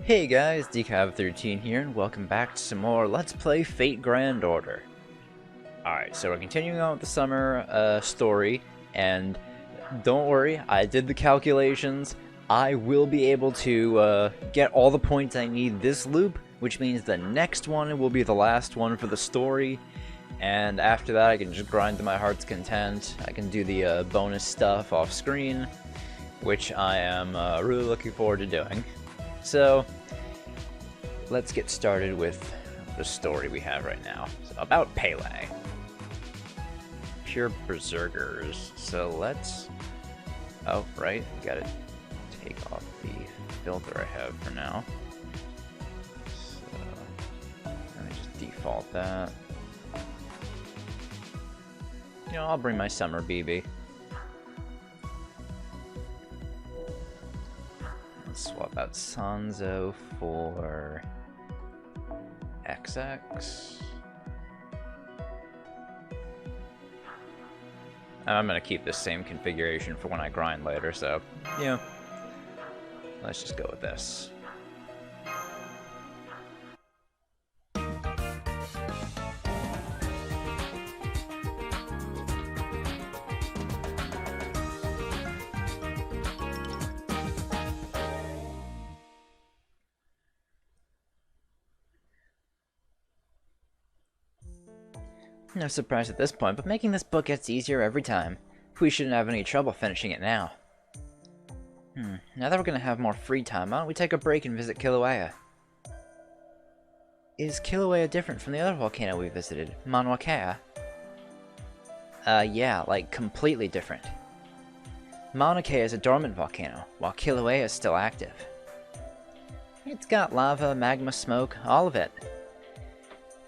Hey guys, Decav13 here, and welcome back to some more Let's Play Fate Grand Order. Alright, so we're continuing on with the summer story, and don't worry, I did the calculations. I will be able to get all the points I need this loop, which means the next one will be the last one for the story, and after that I can just grind to my heart's content. I can do the bonus stuff off screen, which I am really looking forward to doing. So, let's get started with the story we have right now. So, about Pele. Pure Berserkers. So let's... Oh, right. Gotta take off the filter I have for now. So, let me just default that. You know, I'll bring my summer BB. Swap out Sanzo for XX. I'm gonna keep this same configuration for when I grind later, so yeah. Let's just go with this. No surprise at this point, but making this book gets easier every time. We shouldn't have any trouble finishing it now. Now that we're gonna have more free time, why don't we take a break and visit Kilauea? Is Kilauea different from the other volcano we visited, Mauna Kea? Yeah, like completely different. Mauna Kea is a dormant volcano, while Kilauea is still active. It's got lava, magma, smoke, all of it.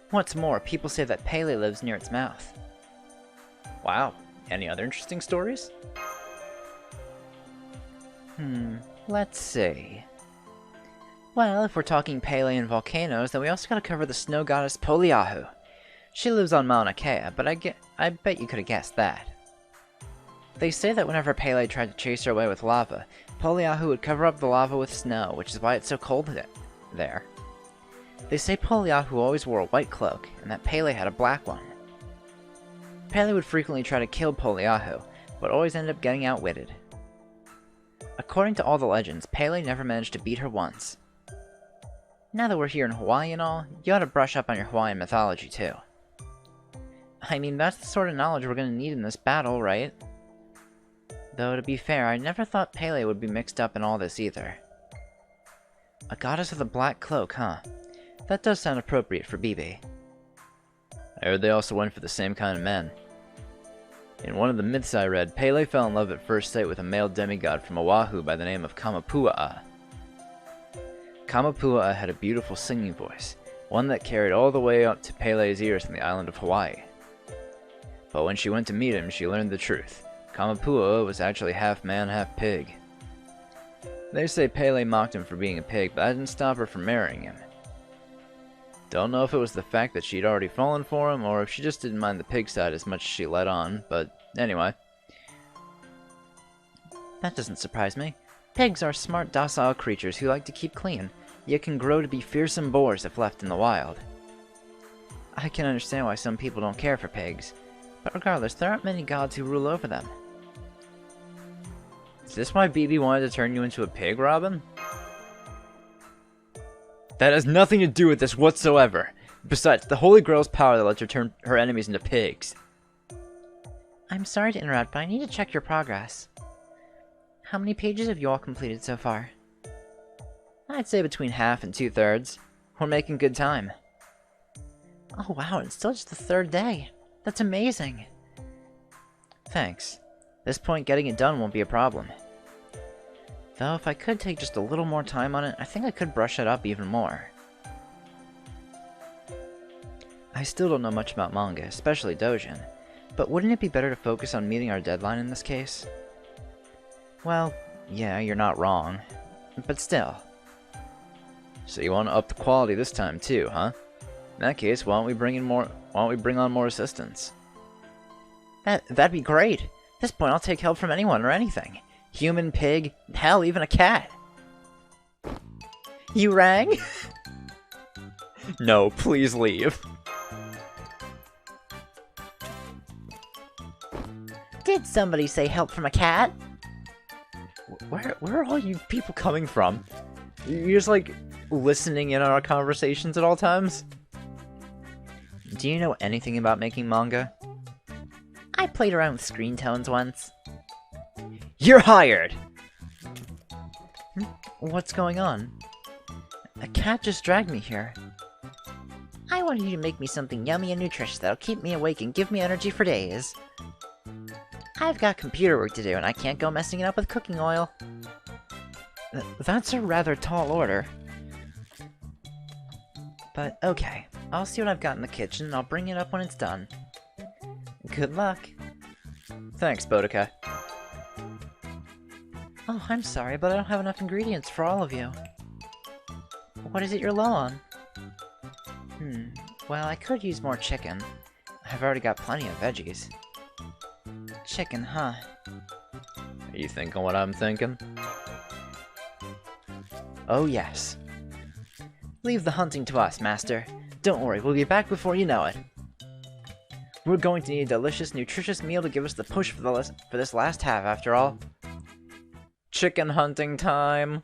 What's more, people say that Pele lives near its mouth. Wow. Any other interesting stories? Let's see. Well, if we're talking Pele and volcanoes, then we also gotta cover the snow goddess Poliahu. She lives on Mauna Kea, but I bet you could have guessed that. They say that whenever Pele tried to chase her away with lava, Poliahu would cover up the lava with snow, which is why it's so cold there. They say Poliahu always wore a white cloak, and that Pele had a black one. Pele would frequently try to kill Poliahu, but always ended up getting outwitted. According to all the legends, Pele never managed to beat her once. Now that we're here in Hawaii and all, you ought to brush up on your Hawaiian mythology too. I mean, that's the sort of knowledge we're gonna need in this battle, right? Though, to be fair, I never thought Pele would be mixed up in all this either. A goddess with a black cloak, huh? That does sound appropriate for BB. I heard they also went for the same kind of men. In one of the myths I read, Pele fell in love at first sight with a male demigod from Oahu by the name of Kamapua'a. Kamapua'a had a beautiful singing voice, one that carried all the way up to Pele's ears on the island of Hawaii. But when she went to meet him, she learned the truth. Kamapua'a was actually half man, half pig. They say Pele mocked him for being a pig, but that didn't stop her from marrying him. Don't know if it was the fact that she'd already fallen for him, or if she just didn't mind the pig side as much as she let on, but anyway. That doesn't surprise me. Pigs are smart, docile creatures who like to keep clean, yet can grow to be fearsome boars if left in the wild. I can understand why some people don't care for pigs, but regardless, there aren't many gods who rule over them. Is this why BB wanted to turn you into a pig, Robin? That has nothing to do with this whatsoever. Besides, the Holy Grail's power that lets her turn her enemies into pigs. I'm sorry to interrupt, but I need to check your progress. How many pages have you all completed so far? I'd say between half and 2/3. We're making good time. Oh wow, it's still just the 3rd day. That's amazing. Thanks. At this point, getting it done won't be a problem. Though, if I could take just a little more time on it, I think I could brush it up even more. I still don't know much about manga, especially Dojin, but wouldn't it be better to focus on meeting our deadline in this case? Well, yeah, you're not wrong, but still. So you want to up the quality this time too, huh? In that case, why don't we bring on more assistants? That'd be great. At this point, I'll take help from anyone or anything. Human, pig, hell, even a cat. You rang? No, please leave. Did somebody say help from a cat? Where are all you people coming from? You're just like listening in on our conversations at all times? Do you know anything about making manga? I played around with screen tones once. You're hired! What's going on? A cat just dragged me here. I wanted you to make me something yummy and nutritious that'll keep me awake and give me energy for days. I've got computer work to do and I can't go messing it up with cooking oil. That's a rather tall order. But okay, I'll see what I've got in the kitchen and I'll bring it up when it's done. Good luck. Thanks, Boudica. Oh, I'm sorry, but I don't have enough ingredients for all of you. What is it you're low on? Well, I could use more chicken. I've already got plenty of veggies. Chicken, huh? Are you thinking what I'm thinking? Oh yes. Leave the hunting to us, Master. Don't worry, we'll be back before you know it. We're going to need a delicious, nutritious meal to give us the push for this last half, after all. Chicken hunting time!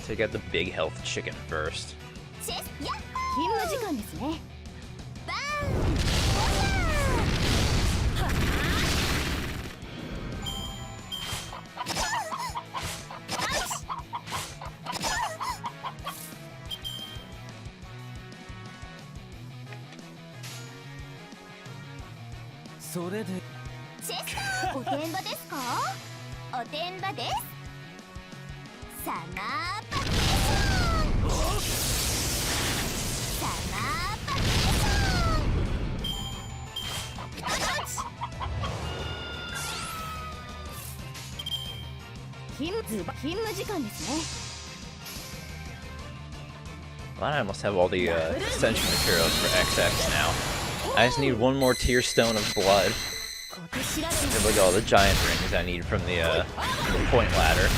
Take out the big health chicken first. Well, I almost have all the ascension materials for XX now. I just need one more tier stone of blood. And look at all the giant rings I need from the point ladder.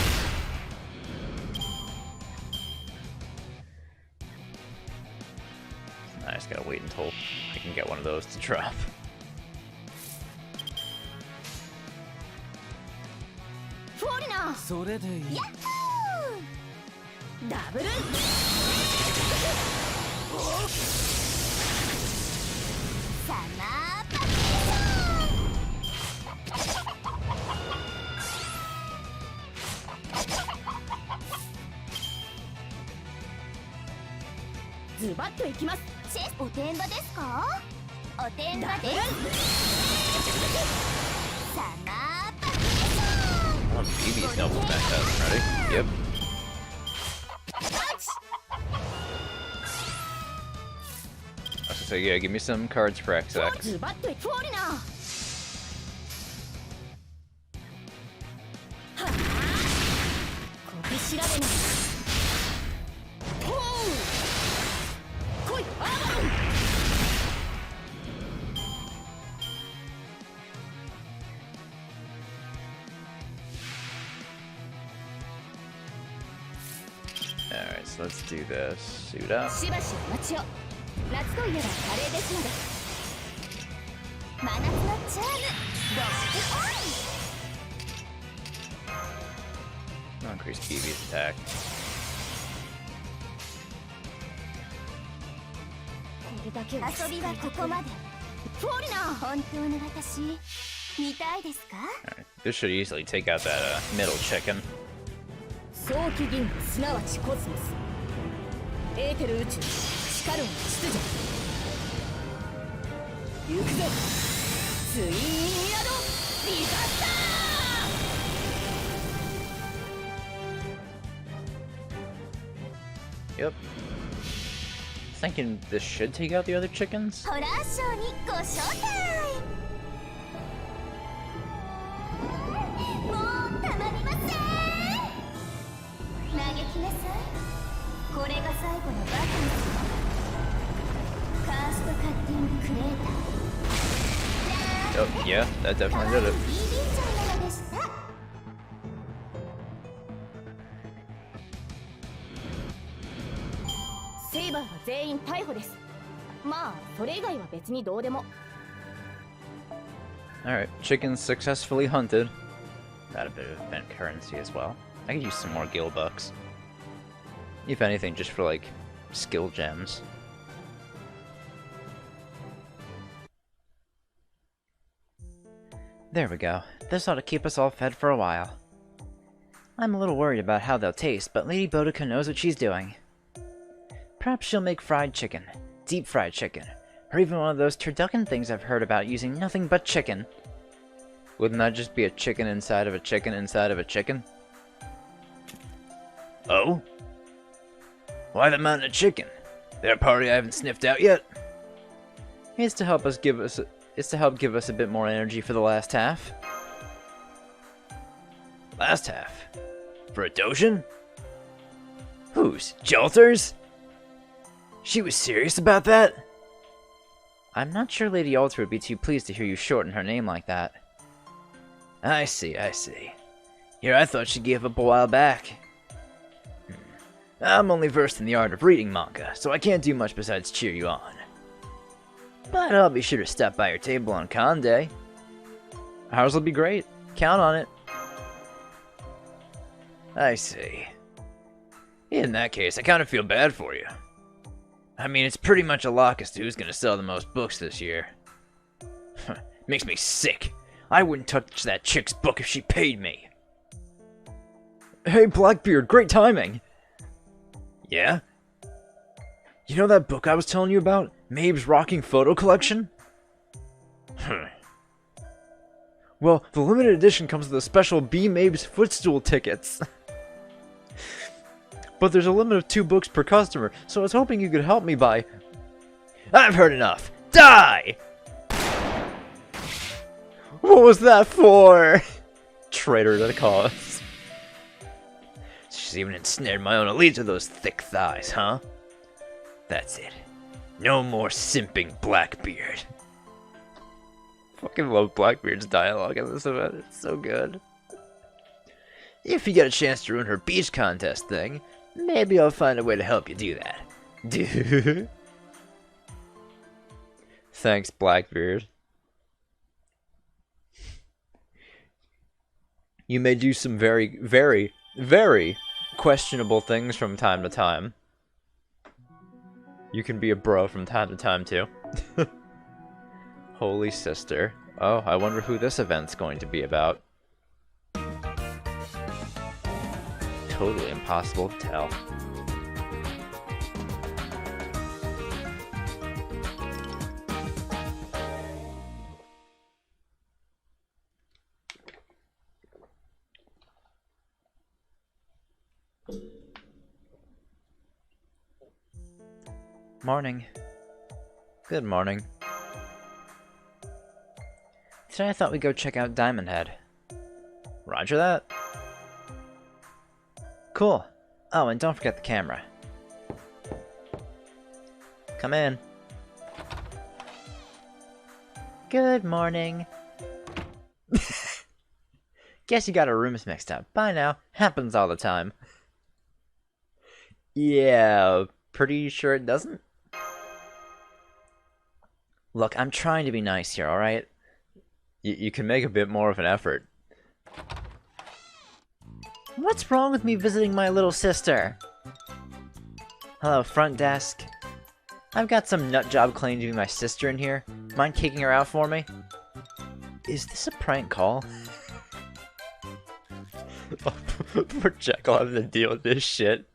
I just gotta wait until I can get one of those to drop. Oh, BB's Noble Phantasm, ready? Yep. I was gonna say, yeah, give me some cards for XX. Alright, so let's do this. Suit up. I'll increase BB's attack. Alright, this should easily take out that middle chicken. Yep. Thinking this should take out the other chickens. Oh, yeah, that definitely did it. セイバーは全員逮捕です。まあ、それ以外は別にどうでも。Alright, chickens successfully hunted. Got a bit of event currency as well. I could use some more gil bucks. If anything, just for like skill gems. There we go. This ought to keep us all fed for a while. I'm a little worried about how they'll taste, but Lady Boudica knows what she's doing. Perhaps she'll make fried chicken, deep fried chicken, or even one of those turducken things I've heard about using nothing but chicken. Wouldn't that just be a chicken inside of a chicken inside of a chicken? Oh? Why the mountain of chicken? There a party I haven't sniffed out yet? It's to help give us a bit more energy for the last half. Last half? For a Doshin? Whose? Jalter's? She was serious about that? I'm not sure Lady Alter would be too pleased to hear you shorten her name like that. I see, I see. Here I thought she gave up a while back. I'm only versed in the art of reading manga, so I can't do much besides cheer you on. But I'll be sure to stop by your table on Con Day. Ours will be great. Count on it. I see. In that case, I kind of feel bad for you. I mean, it's pretty much a lock as to who's going to sell the most books this year. Makes me sick. I wouldn't touch that chick's book if she paid me. Hey, Blackbeard, great timing! Yeah? You know that book I was telling you about? Maebe's Rocking Photo Collection? Well, the limited edition comes with a special B. Maebe's Footstool tickets. But there's a limit of 2 books per customer, so I was hoping you could help me by... I've heard enough! Die! What was that for? Traitor to the cause. She's even ensnared my own elite with those thick thighs, huh? That's it. No more simping, Blackbeard. Fucking love Blackbeard's dialogue in this event. It's so good. If you get a chance to ruin her beach contest thing, maybe I'll find a way to help you do that. Dude. Thanks, Blackbeard. You may do some very, very, very questionable things from time to time. You can be a bro from time to time, too. Holy sister. Oh, I wonder who this event's going to be about. Totally impossible to tell. Morning. Good morning. Today I thought we'd go check out Diamond Head. Roger that. Cool. Oh, and don't forget the camera. Come in. Good morning. Guess you got our rooms mixed up. Bye now. Happens all the time. Yeah, pretty sure it doesn't? Look, I'm trying to be nice here, alright? You can make a bit more of an effort. What's wrong with me visiting my little sister? Hello, front desk. I've got some nutjob claiming to be my sister in here. Mind kicking her out for me? Is this a prank call? Poor Jekyll having to deal with this shit.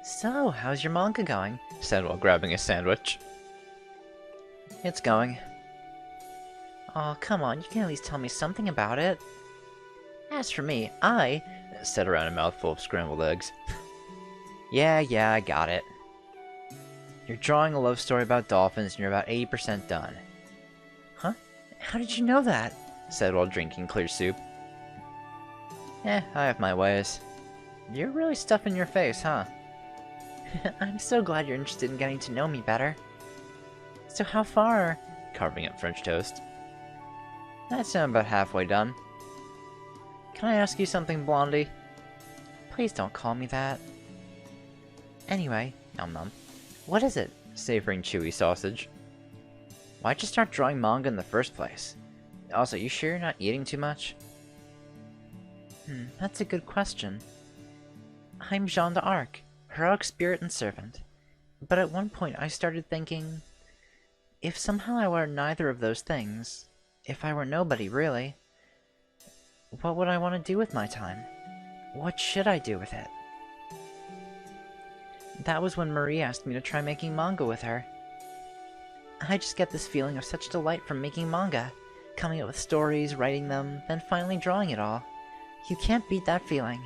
So, how's your manga going? Said while grabbing a sandwich. It's going. Aw, come on, you can at least tell me something about it. As for me, I... said around a mouthful of scrambled eggs. Yeah, I got it. You're drawing a love story about dolphins and you're about 80% done. Huh? How did you know that? Said while drinking clear soup. I have my ways. You're really stuffing your face, huh? I'm so glad you're interested in getting to know me better. So how far? Carving up French toast. I'm about halfway done. Can I ask you something, Blondie? Please don't call me that. Anyway, nom nom. What is it? Savoring chewy sausage. Why'd you start drawing manga in the first place? Also, you sure you're not eating too much? That's a good question. I'm Jeanne d'Arc, heroic spirit and servant. But at one point I started thinking, if somehow I were neither of those things, if I were nobody really, what would I want to do with my time? What should I do with it? That was when Marie asked me to try making manga with her. I just get this feeling of such delight from making manga, coming up with stories, writing them, then finally drawing it all. You can't beat that feeling.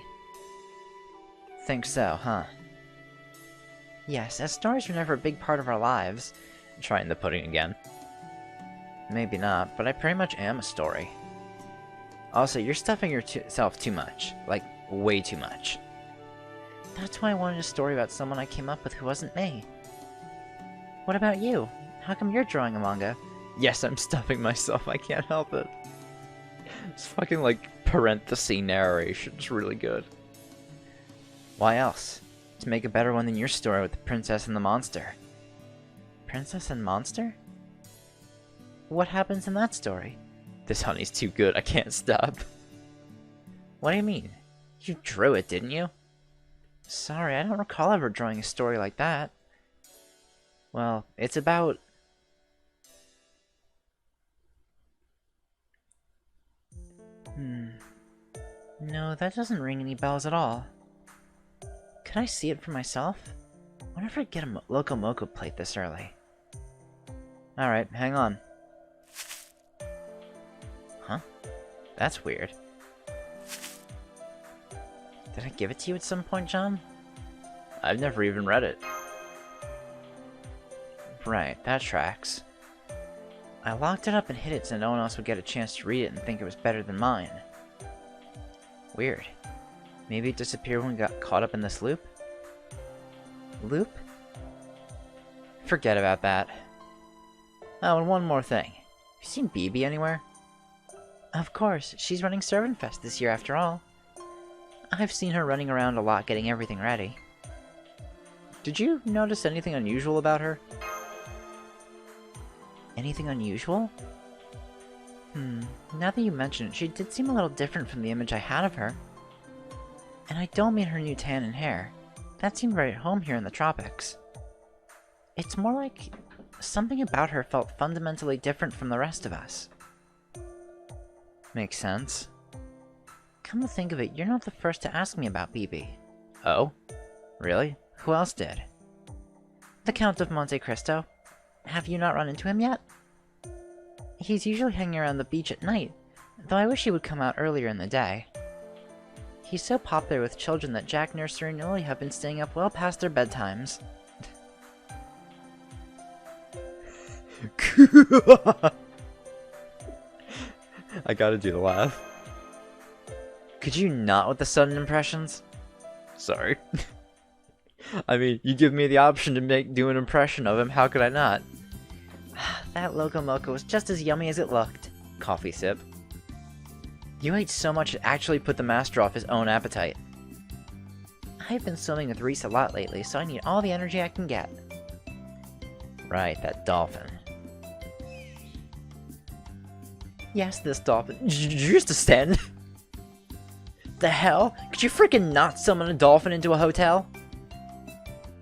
Think so, huh? Yes, as stories were never a big part of our lives. Trying the pudding again. Maybe not, but I pretty much am a story. Also, you're stuffing yourself too much. Like, way too much. That's why I wanted a story about someone I came up with who wasn't me. What about you? How come you're drawing a manga? Yes, I'm stuffing myself, I can't help it. It's fucking like parenthesis narration, it's really good. Why else? To make a better one than your story with the princess and the monster. Princess and monster? What happens in that story? This honey's too good, I can't stop. What do you mean? You drew it, didn't you? Sorry, I don't recall ever drawing a story like that. Well, it's about... No, that doesn't ring any bells at all. Could I see it for myself? I wonder if I get a Loco Moco plate this early. Alright, hang on. Huh? That's weird. Did I give it to you at some point, John? I've never even read it. Right, that tracks. I locked it up and hid it so no one else would get a chance to read it and think it was better than mine. Weird. Maybe it disappeared when we got caught up in this loop? Loop? Forget about that. Oh, and one more thing. Have you seen BB anywhere? Of course, she's running Servant Fest this year after all. I've seen her running around a lot getting everything ready. Did you notice anything unusual about her? Anything unusual? Now that you mention it, she did seem a little different from the image I had of her. And I don't mean her new tan and hair. That seemed right at home here in the tropics. It's more like something about her felt fundamentally different from the rest of us. Makes sense. Come to think of it, you're not the first to ask me about BB. Oh? Really? Who else did? The Count of Monte Cristo. Have you not run into him yet? He's usually hanging around the beach at night, though I wish he would come out earlier in the day. He's so popular with children that Jack, Nursery, and Lily have been staying up well past their bedtimes. I gotta do the laugh. Could you not with the sudden impressions? Sorry. I mean, you give me the option to do an impression of him, how could I not? That Loco Moco was just as yummy as it looked. Coffee sip. You ate so much it actually put the master off his own appetite. I've been swimming with Reese a lot lately, so I need all the energy I can get. Right, that dolphin. Yes, this dolphin. Did you just ascend? The hell? Could you freaking not summon a dolphin into a hotel?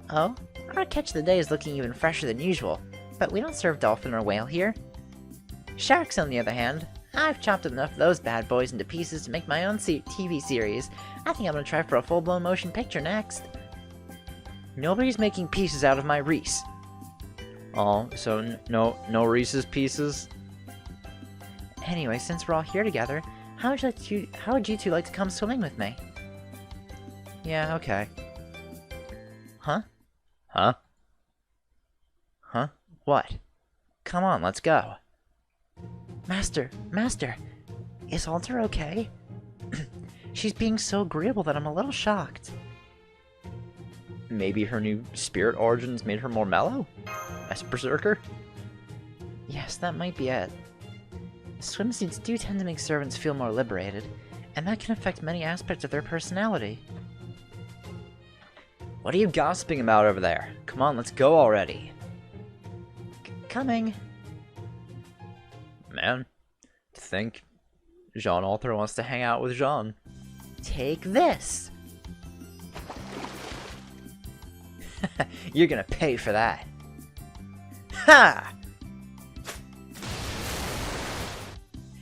Oh? Our catch of the day is looking even fresher than usual, but we don't serve dolphin or whale here. Sharks, on the other hand, I've chopped enough of those bad boys into pieces to make my own TV series. I think I'm gonna try for a full-blown motion picture next. Nobody's making pieces out of my Reese. Oh, so no Reese's Pieces? Anyway, since we're all here together, how would you two like to come swimming with me? Yeah, okay. Huh? Huh? Huh? What? Come on, let's go. Master, is Alter okay? She's being so agreeable that I'm a little shocked. Maybe her new spirit origins made her more mellow? As Berserker? Yes, that might be it. Swimsuits do tend to make servants feel more liberated, and that can affect many aspects of their personality. What are you gossiping about over there? Come on, let's go already. Coming. Man, to think Jean Alter wants to hang out with Jean. Take this! You're gonna pay for that. Ha!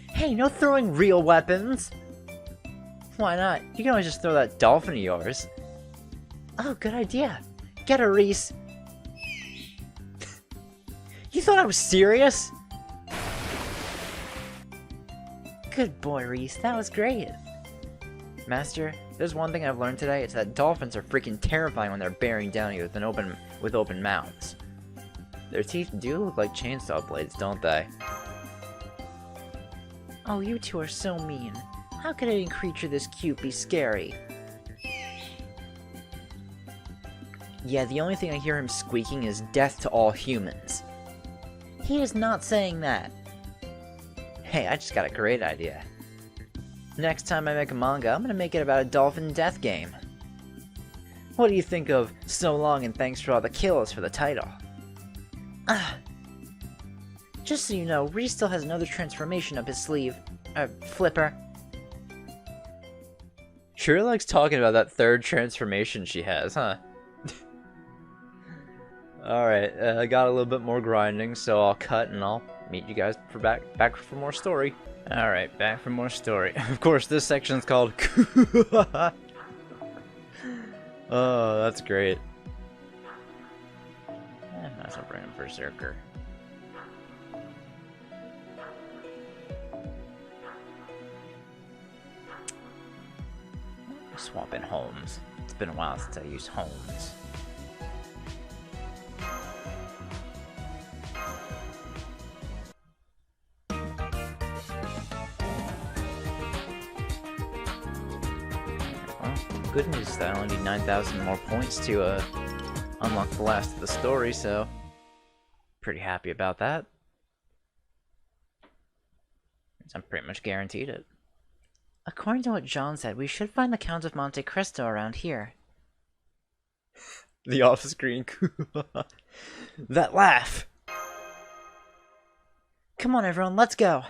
Hey, no throwing real weapons! Why not? You can always just throw that dolphin of yours. Oh, good idea. Get her, Reese. You thought I was serious? Good boy, Reese. That was great. Master, there's one thing I've learned today. It's that dolphins are freaking terrifying when they're bearing down you with open mouths. Their teeth do look like chainsaw blades, don't they? Oh, you two are so mean. How could any creature this cute be scary? Yeah, the only thing I hear him squeaking is death to all humans. He is not saying that. Hey, I just got a great idea. Next time I make a manga, I'm gonna make it about a dolphin death game. What do you think of So Long and Thanks for All the Kills for the title? Just so you know, Reese still has another transformation up his sleeve. Flipper. Sure likes talking about that third transformation she has, huh? Alright, I got a little bit more grinding, so I'll cut and I'll meet you guys for back for more story. Alright, back for more story. Of course, this section's called Oh, that's great. That's a random Berserker. Swap in Holmes. It's been a while since I used Holmes. Good news is that I only need 9,000 more points to unlock the last of the story, so pretty happy about that. I'm pretty much guaranteed it. According to what John said, we should find the Count of Monte Cristo around here. The off-screen. That laugh! Come on everyone, let's go!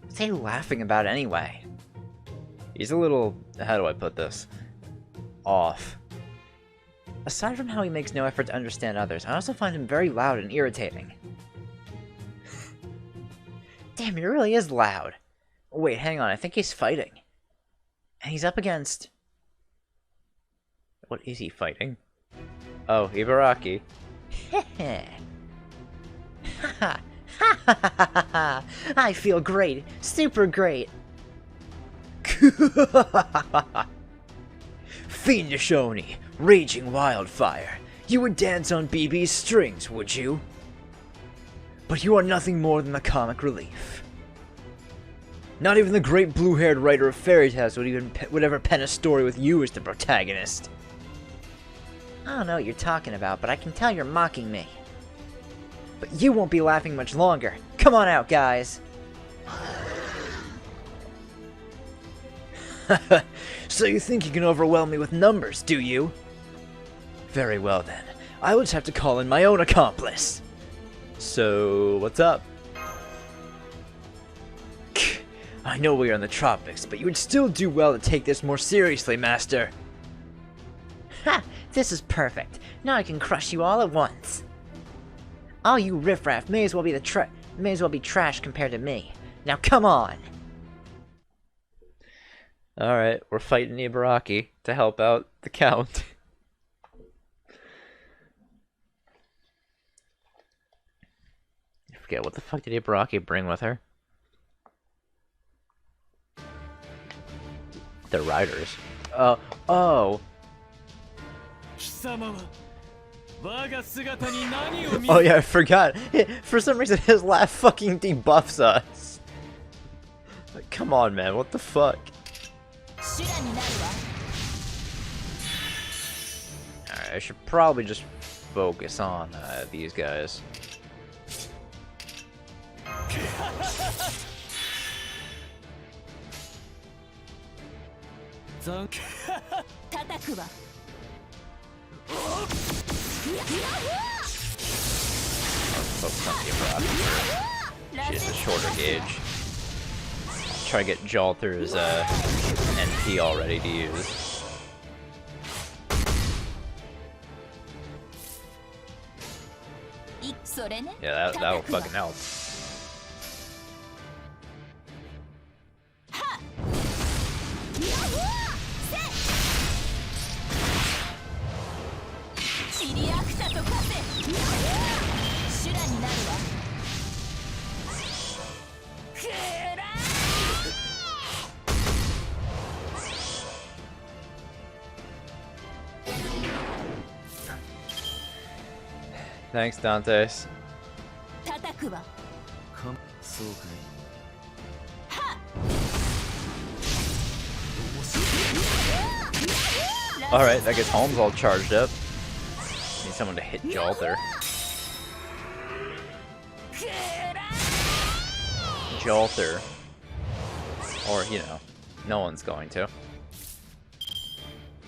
What's he laughing about anyway? He's a little, how do I put this? Off. Aside from how he makes no effort to understand others, I also find him very loud and irritating. Damn, he really is loud. Wait, hang on, I think he's fighting. And he's up against... What is he fighting? Oh, Ibaraki. I feel great. Super great. Fiendish Oni, raging wildfire. You would dance on BB's strings, would you? But you are nothing more than the comic relief. Not even the great blue-haired writer of fairy tales would ever pen a story with you as the protagonist. I don't know what you're talking about, but I can tell you're mocking me. But you won't be laughing much longer. Come on out, guys. So you think you can overwhelm me with numbers, do you? Very well then. I will just have to call in my own accomplice. So, what's up? I know we are in the tropics, but you would still do well to take this more seriously, Master. Ha! This is perfect. Now I can crush you all at once. All you riffraff may as well be trash compared to me. Now come on! Alright, we're fighting Ibaraki to help out the Count. I forget, what the fuck did Ibaraki bring with her? They're riders. Oh. Oh yeah, I forgot. For some reason, his laugh fucking debuffs us. Like, come on, man. What the fuck? Alright, I should probably just focus on these guys. Focus on the Brock. She has a shorter gauge. Try to get Jalther's NP all ready to use. Yeah, that'll fucking help. Thanks, Dantes. Alright, that gets Holmes all charged up. Need someone to hit Jalther. Jalther. Or, you know, no one's going to.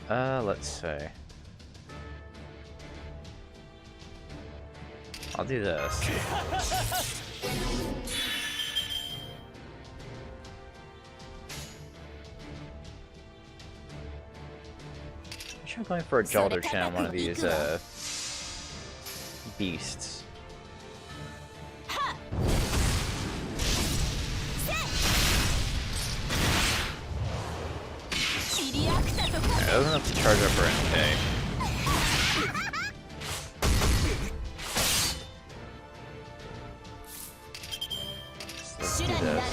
Let's see. I'll do this. I'm going for a Jalther Shen on one of these beasts. Alright, doesn't have to charge up for NK. Let's do this.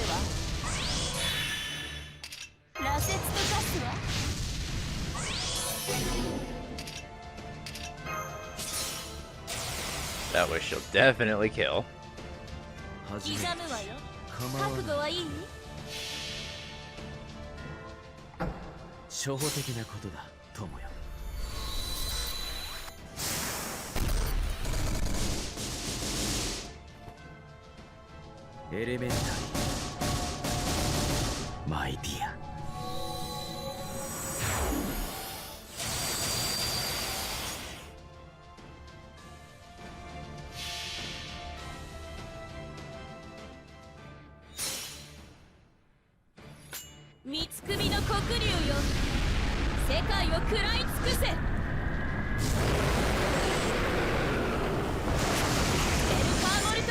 That way she'll definitely kill. My dear.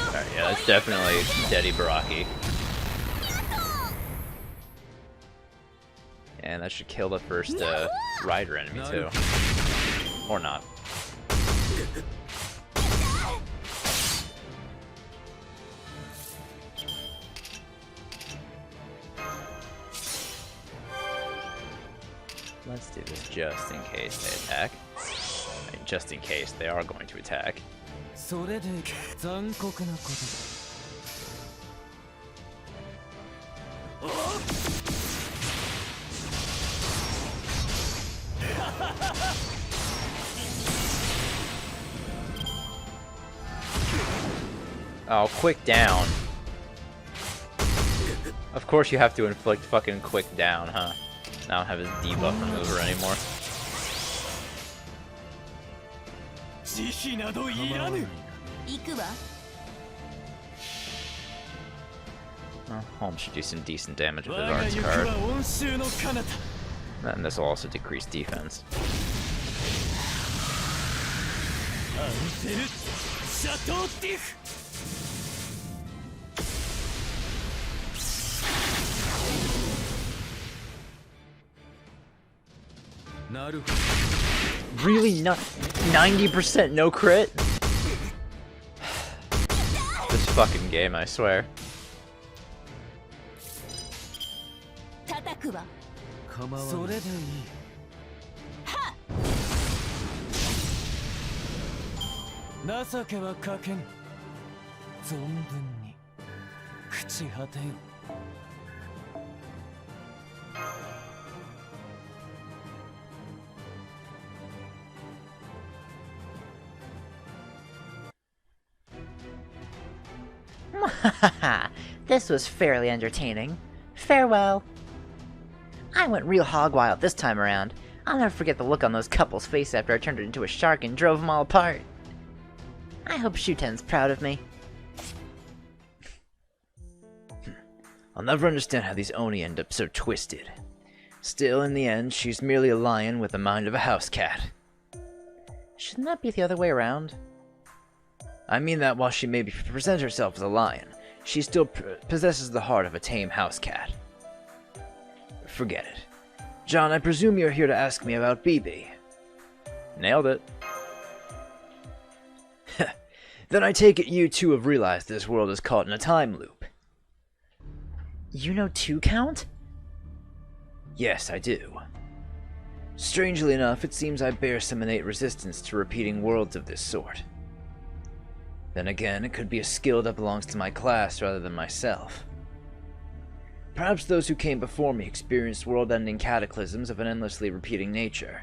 Alright, yeah, that's definitely Daddy Baraki. And that should kill the first rider enemy too. Or not. Let's do this just in case they attack. I mean, just in case they are going to attack. Oh, quick down. Of course you have to inflict fucking quick down, huh? I don't have his debuff remover anymore. Well, Holmes should do some decent damage with his Arts card. And this will also decrease defense. Really? Not 90% no crit? This fucking game, I swear. 情けはかけん。存分に朽ち果てよ。This was fairly entertaining. Farewell. I went real hog wild this time around. I'll never forget the look on those couple's face after I turned it into a shark and drove them all apart. I hope Shuten's proud of me. I'll never understand how these Oni end up so twisted. Still, in the end, she's merely a lion with the mind of a house cat. Shouldn't that be the other way around? I mean that while she may present herself as a lion, she still possesses the heart of a tame house cat. Forget it. John, I presume you're here to ask me about BB. Nailed it. Then I take it you too have realized this world is caught in a time loop. You know 2 Count? Yes, I do. Strangely enough, it seems I bear some innate resistance to repeating worlds of this sort. Then again, it could be a skill that belongs to my class rather than myself. Perhaps those who came before me experienced world-ending cataclysms of an endlessly repeating nature.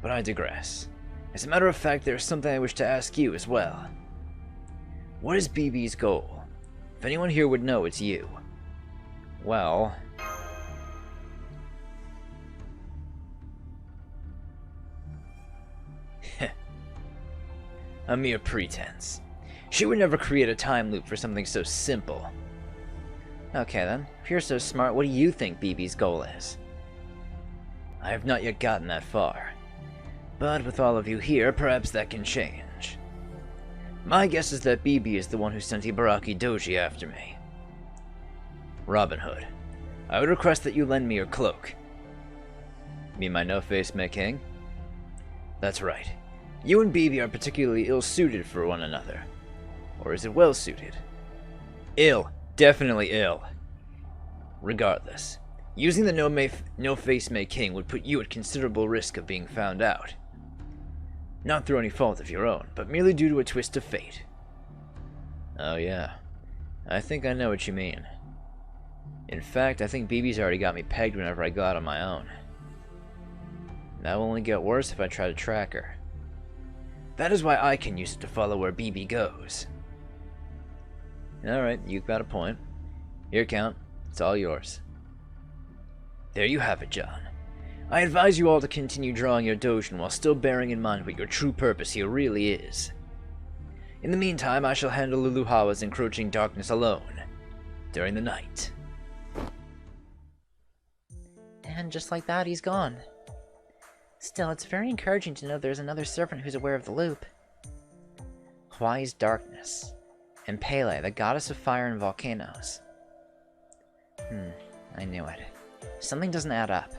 But I digress. As a matter of fact, there is something I wish to ask you as well. What is BB's goal? If anyone here would know, it's you. Well... A mere pretense. She would never create a time loop for something so simple. Okay then, if you're so smart, what do you think BB's goal is? I have not yet gotten that far. But with all of you here, perhaps that can change. My guess is that BB is the one who sent Ibaraki Doji after me. Robin Hood, I would request that you lend me your cloak. Me my no-face King? That's right. You and BB are particularly ill-suited for one another. Or is it well-suited? Ill. Definitely ill. Regardless, using the no-face King would put you at considerable risk of being found out. Not through any fault of your own, but merely due to a twist of fate. Oh yeah. I think I know what you mean. In fact, I think BB's already got me pegged whenever I go out on my own. That will only get worse if I try to track her. That is why I can use it to follow where BB goes. Alright, you've got a point. Here, Count. It's all yours. There you have it, John. I advise you all to continue drawing your Dojin while still bearing in mind what your true purpose here really is. In the meantime, I shall handle Luluhawa's encroaching darkness alone, during the night. And just like that, he's gone. Still, it's very encouraging to know there's another servant who's aware of the loop. Hawaii's darkness. And Pele, the goddess of fire and volcanoes. I knew it. Something doesn't add up.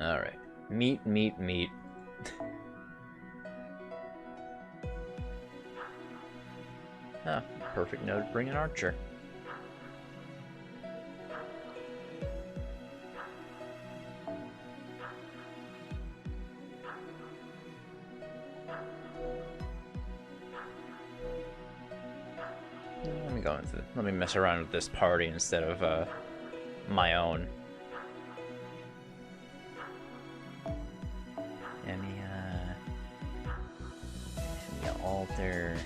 Alright. Meat, meat, meat. Ah, perfect note to bring an archer. Let me mess around with this party instead of my own. Let me alter.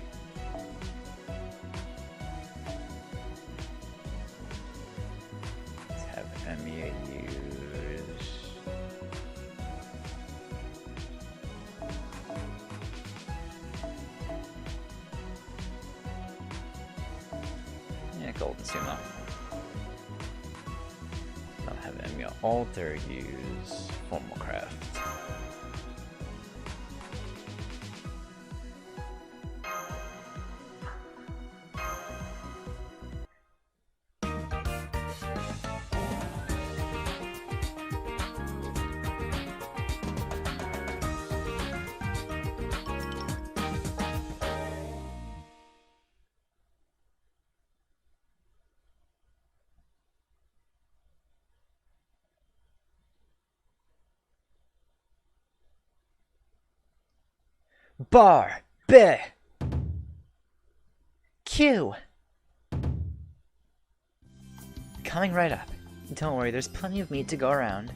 Let's have Emiya use. Yeah, Golden Sumo. I'll have Emiya alter use Formal Craft. Bar! Be! Q! Coming right up. Don't worry, there's plenty of meat to go around.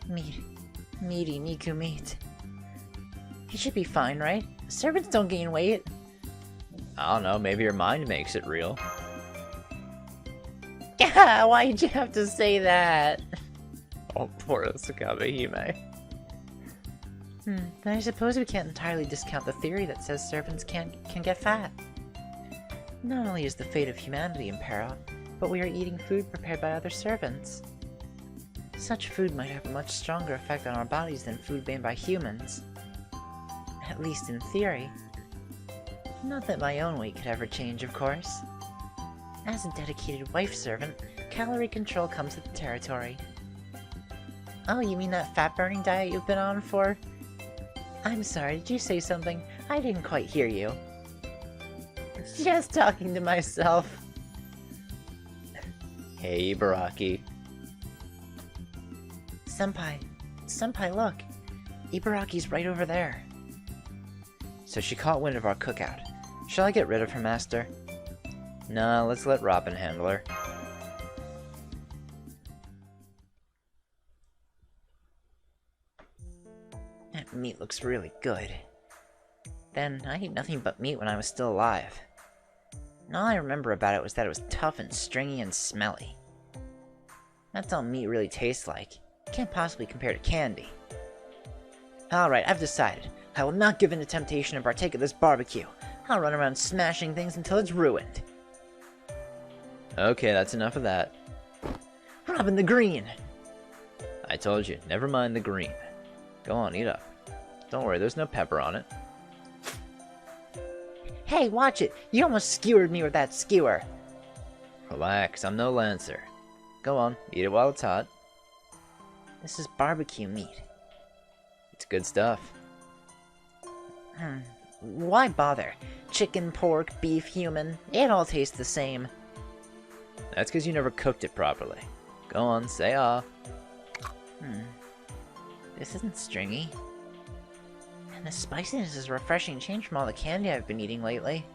Meaty Niku meat. He should be fine, right? Servants don't gain weight. I don't know, maybe your mind makes it real. Yeah, why'd you have to say that? Oh, poor Osakabe Hime. Then I suppose we can't entirely discount the theory that says servants can get fat. Not only is the fate of humanity in peril, but we are eating food prepared by other servants. Such food might have a much stronger effect on our bodies than food made by humans. At least in theory. Not that my own weight could ever change, of course. As a dedicated wife servant, calorie control comes with the territory. Oh, you mean that fat-burning diet you've been on for? I'm sorry, did you say something? I didn't quite hear you. Just talking to myself. Hey, Ibaraki. Senpai, look. Ibaraki's right over there. So she caught wind of our cookout. Shall I get rid of her, master? Nah, let's let Robin handle her. That meat looks really good. Then, I ate nothing but meat when I was still alive. And all I remember about it was that it was tough and stringy and smelly. That's all meat really tastes like. Can't possibly compare to candy. Alright, I've decided. I will not give in to temptation and partake of this barbecue. I'll run around smashing things until it's ruined. Okay, that's enough of that. Robin the Green! I told you, never mind the green. Go on, eat up. Don't worry, there's no pepper on it. Hey, watch it! You almost skewered me with that skewer! Relax, I'm no Lancer. Go on, eat it while it's hot. This is barbecue meat. It's good stuff. Why bother? Chicken, pork, beef, human, it all tastes the same. That's because you never cooked it properly. Go on, say ah. This isn't stringy. And the spiciness is a refreshing change from all the candy I've been eating lately.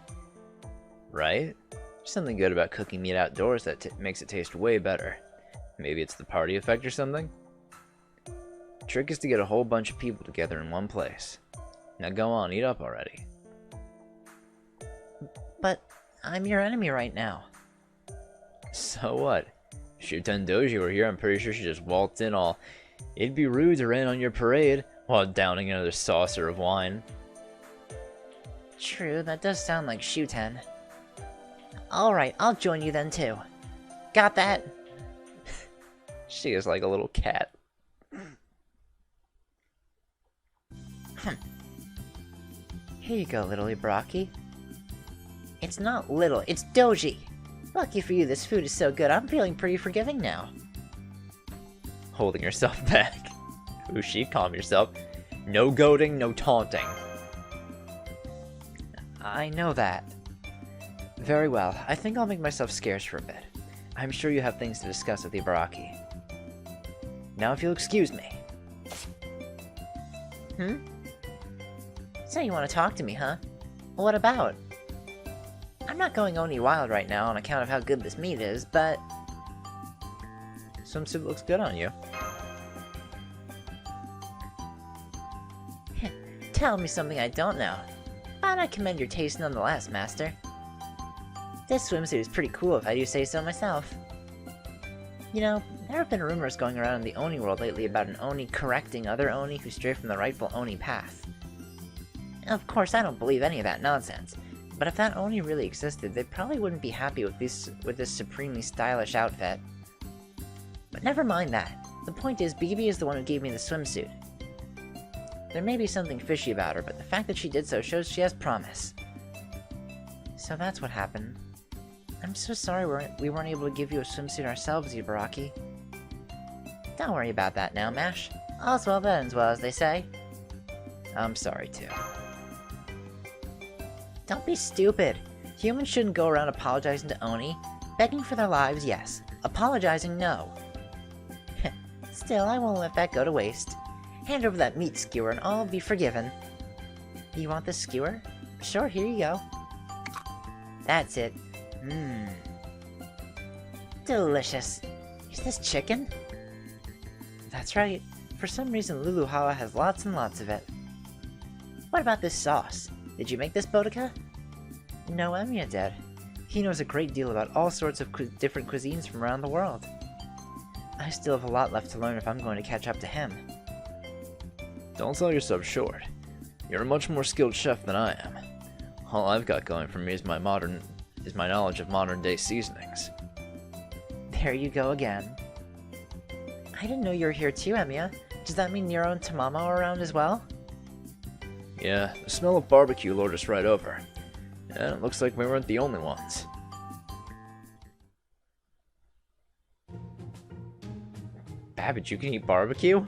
Right? There's something good about cooking meat outdoors that makes it taste way better. Maybe it's the party effect or something? The trick is to get a whole bunch of people together in one place. Now go on, eat up already. But I'm your enemy right now. So what? If Shuten Doji were here, I'm pretty sure she'd just waltz in all, "It'd be rude to rain on your parade," while downing another saucer of wine. True, that does sound like Shuten. Alright, I'll join you then too. Got that? She is like a little cat. Here you go, little Ibaraki. It's not little, it's Doji! Lucky for you, this food is so good, I'm feeling pretty forgiving now. Holding yourself back. Ushi, calm yourself. No goading, no taunting. I know that. Very well, I think I'll make myself scarce for a bit. I'm sure you have things to discuss with Ibaraki. Now if you'll excuse me. So you want to talk to me, huh? What about? I'm not going Oni wild right now on account of how good this meat is, but... Swimsuit looks good on you. Tell me something I don't know. But I commend your taste nonetheless, master. This swimsuit is pretty cool if I do say so myself. You know, there have been rumors going around in the Oni world lately about an Oni correcting other Oni who stray from the rightful Oni path. Of course, I don't believe any of that nonsense, but if that Oni really existed, they probably wouldn't be happy with this supremely stylish outfit. But never mind that. The point is, BB is the one who gave me the swimsuit. There may be something fishy about her, but the fact that she did so shows she has promise. So that's what happened. I'm so sorry we weren't able to give you a swimsuit ourselves, Ibaraki. Don't worry about that now, Mash. All's well that ends well, as they say. I'm sorry, too. Don't be stupid. Humans shouldn't go around apologizing to Oni. Begging for their lives, yes. Apologizing, no. Still, I won't let that go to waste. Hand over that meat skewer and all will be forgiven. You want this skewer? Sure, here you go. That's it. Mmm. Delicious. Is this chicken? That's right. For some reason, Lulu Hala has lots and lots of it. What about this sauce? Did you make this, Boudica? No, Emiya did. He knows a great deal about all sorts of different cuisines from around the world. I still have a lot left to learn if I'm going to catch up to him. Don't sell yourself short. You're a much more skilled chef than I am. All I've got going for me is my knowledge of modern-day seasonings. There you go again. I didn't know you were here too, Emiya. Does that mean Nero and Tamamo are around as well? Yeah, the smell of barbecue lured us right over. And it looks like we weren't the only ones. Babbage, you can eat barbecue?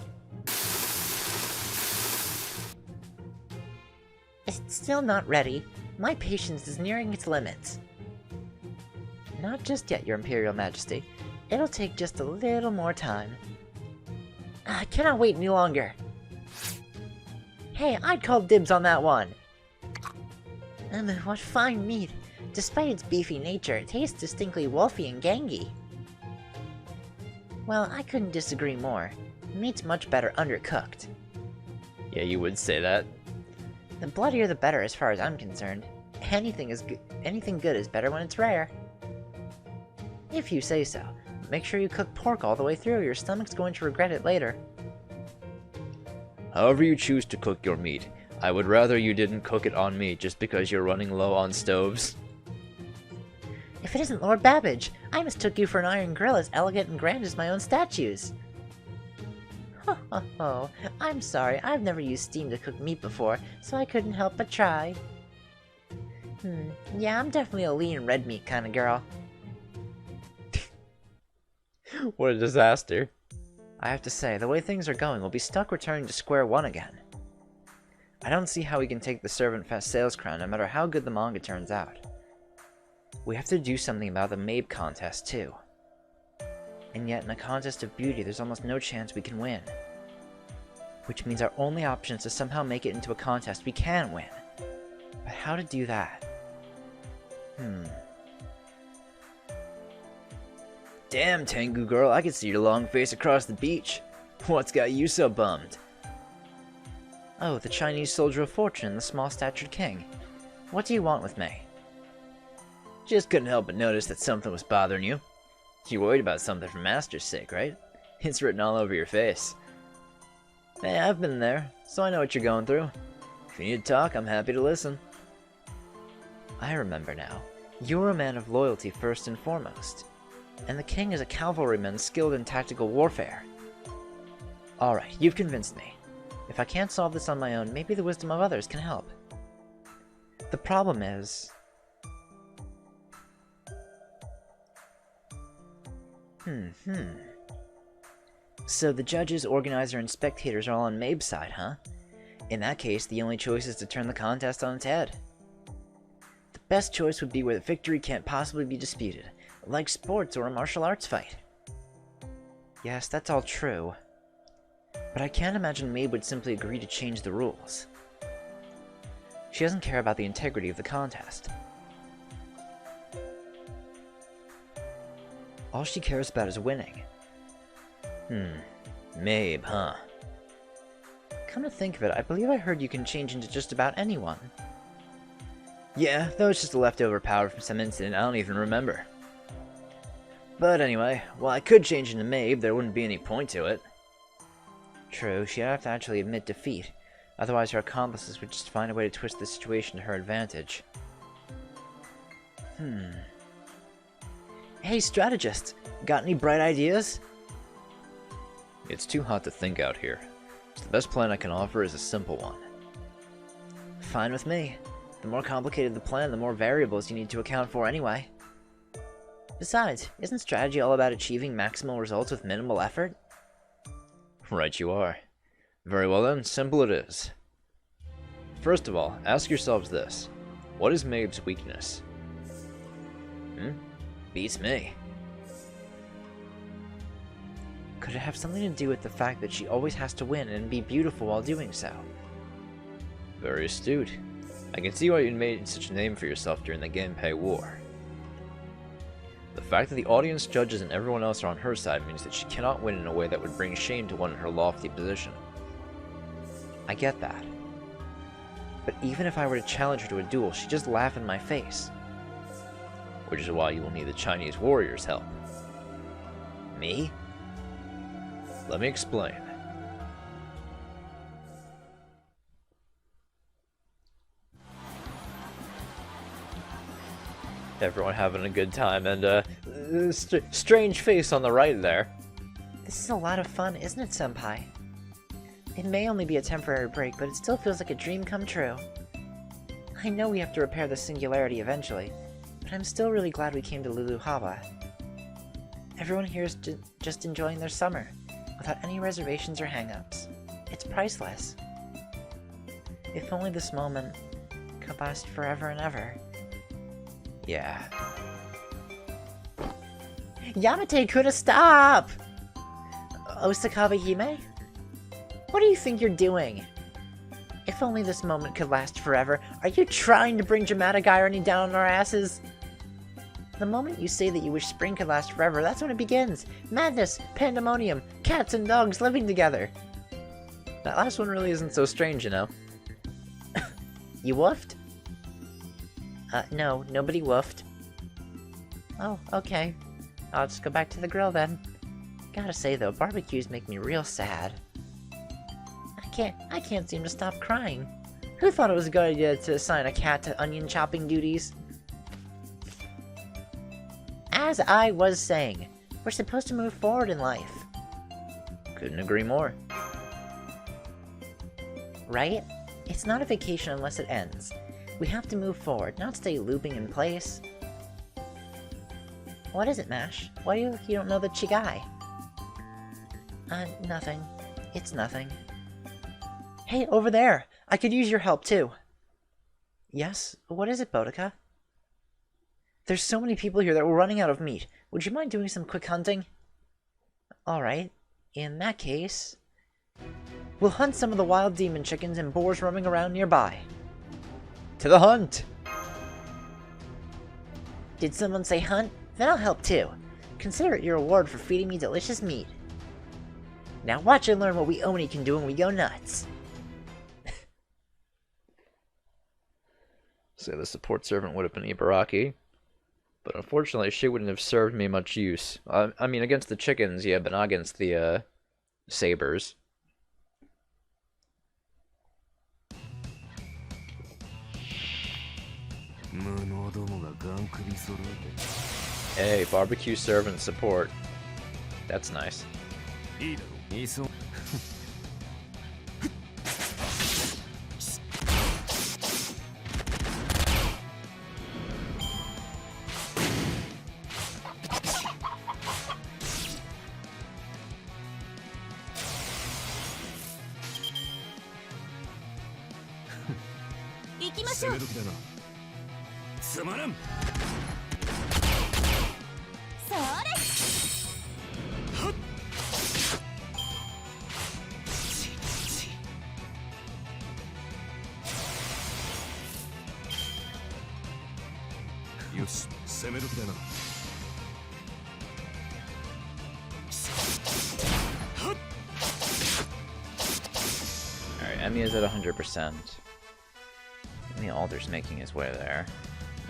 It's still not ready. My patience is nearing its limits. Not just yet, Your Imperial Majesty. It'll take just a little more time. I cannot wait any longer. Hey, I'd call dibs on that one. What fine meat. Despite its beefy nature, it tastes distinctly wolfy and gangy. Well, I couldn't disagree more. Meat's much better undercooked. Yeah, you would say that. The bloodier the better as far as I'm concerned. Anything good is better when it's rare. If you say so. Make sure you cook pork all the way through, your stomach's going to regret it later. However you choose to cook your meat, I would rather you didn't cook it on me just because you're running low on stoves. If it isn't Lord Babbage, I mistook you for an iron grill as elegant and grand as my own statues. Ho ho ho, I'm sorry, I've never used steam to cook meat before, so I couldn't help but try. Yeah, I'm definitely a lean red meat kind of girl. What a disaster. I have to say, the way things are going, we'll be stuck returning to square one again. I don't see how we can take the Servant Fest sales crown no matter how good the manga turns out. We have to do something about the Mabe contest too. And yet in a contest of beauty there's almost no chance we can win. Which means our only option is to somehow make it into a contest we can win. But how to do that? Damn, Tengu girl, I can see your long face across the beach. What's got you so bummed? Oh, the Chinese soldier of fortune and the small-statured king. What do you want with me? Just couldn't help but notice that something was bothering you. You're worried about something for Master's sake, right? It's written all over your face. Hey, I've been there, so I know what you're going through. If you need to talk, I'm happy to listen. I remember now. You're a man of loyalty first and foremost. And the king is a cavalryman skilled in tactical warfare. Alright, you've convinced me. If I can't solve this on my own, maybe the wisdom of others can help. The problem is... So the judges, organizer, and spectators are all on Mabe's side, huh? In that case, the only choice is to turn the contest on its head. The best choice would be where the victory can't possibly be disputed, like sports or a martial arts fight. Yes, that's all true. But I can't imagine Mabe would simply agree to change the rules. She doesn't care about the integrity of the contest. All she cares about is winning. Mabe, huh? Come to think of it, I believe I heard you can change into just about anyone. Yeah, that was just a leftover power from some incident I don't even remember. But anyway, while I could change into Mabe, there wouldn't be any point to it. True, she'd have to actually admit defeat. Otherwise her accomplices would just find a way to twist the situation to her advantage. Hey, strategist! Got any bright ideas? It's too hot to think out here. So the best plan I can offer is a simple one. Fine with me. The more complicated the plan, the more variables you need to account for anyway. Besides, isn't strategy all about achieving maximal results with minimal effort? Right you are. Very well then, simple it is. First of all, ask yourselves this. What is Mabe's weakness? Beats me. Could it have something to do with the fact that she always has to win and be beautiful while doing so? Very astute. I can see why you made such a name for yourself during the Genpei War. The fact that the audience judges and everyone else are on her side means that she cannot win in a way that would bring shame to one in her lofty position. I get that. But even if I were to challenge her to a duel, she'd just laugh in my face. Which is why you will need the Chinese warrior's help. Me? Let me explain. Everyone having a good time, and strange face on the right there. This is a lot of fun, isn't it, Senpai? It may only be a temporary break, but it still feels like a dream come true. I know we have to repair the singularity eventually, but I'm still really glad we came to Lulu Hava. Everyone here is just enjoying their summer, without any reservations or hang-ups. It's priceless. If only this moment could last forever and ever. Yeah. Yamate-kun, stop! Osakawa Hime? What do you think you're doing? If only this moment could last forever. Are you trying to bring dramatic irony down on our asses? The moment you say that you wish spring could last forever, that's when it begins. Madness, pandemonium, cats and dogs living together. That last one really isn't so strange, you know. You woofed? No, nobody woofed. Oh, okay. I'll just go back to the grill then. Gotta say though, barbecues make me real sad. I can't seem to stop crying. Who thought it was a good idea to assign a cat to onion chopping duties? As I was saying, we're supposed to move forward in life. Couldn't agree more. Right? It's not a vacation unless it ends. We have to move forward, not stay looping in place. What is it, Mash? Why do you don't know the Chigai? Nothing. It's nothing. Hey, over there! I could use your help, too. Yes? What is it, Boudica? There's so many people here that we're running out of meat. Would you mind doing some quick hunting? Alright. In that case... we'll hunt some of the wild demon chickens and boars roaming around nearby. To the hunt! Did someone say hunt? Then I'll help too. Consider it your reward for feeding me delicious meat. Now watch and learn what we Oni can do when we go nuts. So the support servant would have been Ibaraki. But unfortunately, she wouldn't have served me much use. I mean, against the chickens, yeah, but not against the, sabers. Hey, barbecue servant support. That's nice. Alright, Emmy is at 100%. The Alder's making his way there.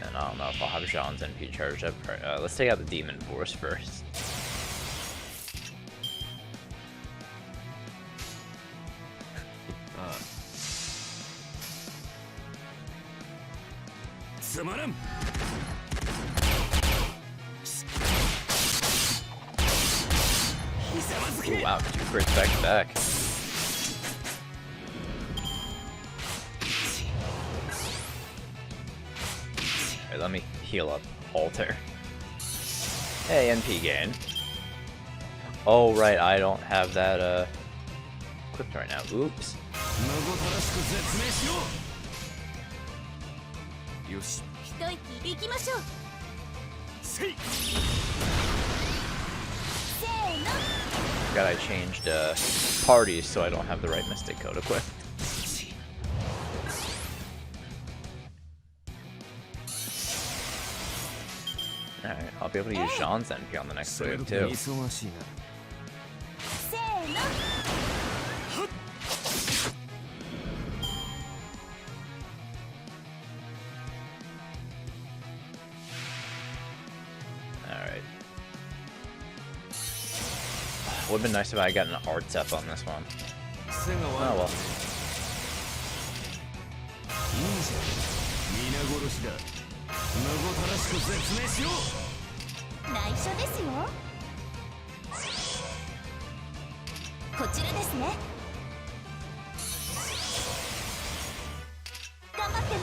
And I don't know if I'll have Jean's NP charged up. Right, let's take out the Demon Force first. Ooh, wow, 2 crits back to back. Alright, let me heal up Alter. Hey, NP gain. Oh, right, I don't have that, equipped right now. Oops. Forgot I changed parties so I don't have the right Mystic Code equipped. Alright, I'll be able to use Jean's NP on the next それ wave どこ too. 忙しいな。せーの Alright. Would've been nice if I got an arts up on this one. 癖が Oh 悪い。 well. いいじゃん。皆殺しだ。無ごたらしく絶命しよう。内緒ですよ。こちらですね。頑張ってね。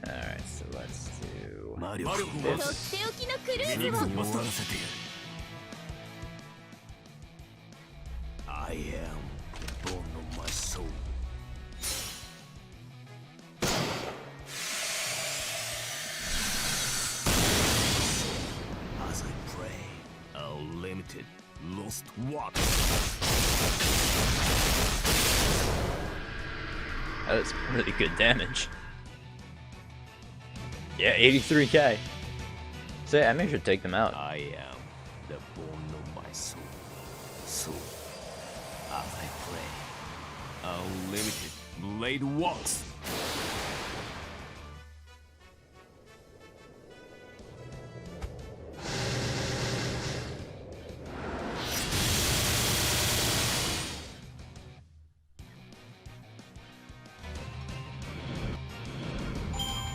Alright, so let's do... 魔力をとっておきのクルーズにを。終わらせてやる。I am the bone of my soul. As I pray, unlimited lost waters. That is really good damage. Yeah, 83k. So I may should take them out. I am the bone of my soul. So, as I pray, unlimited blade walks.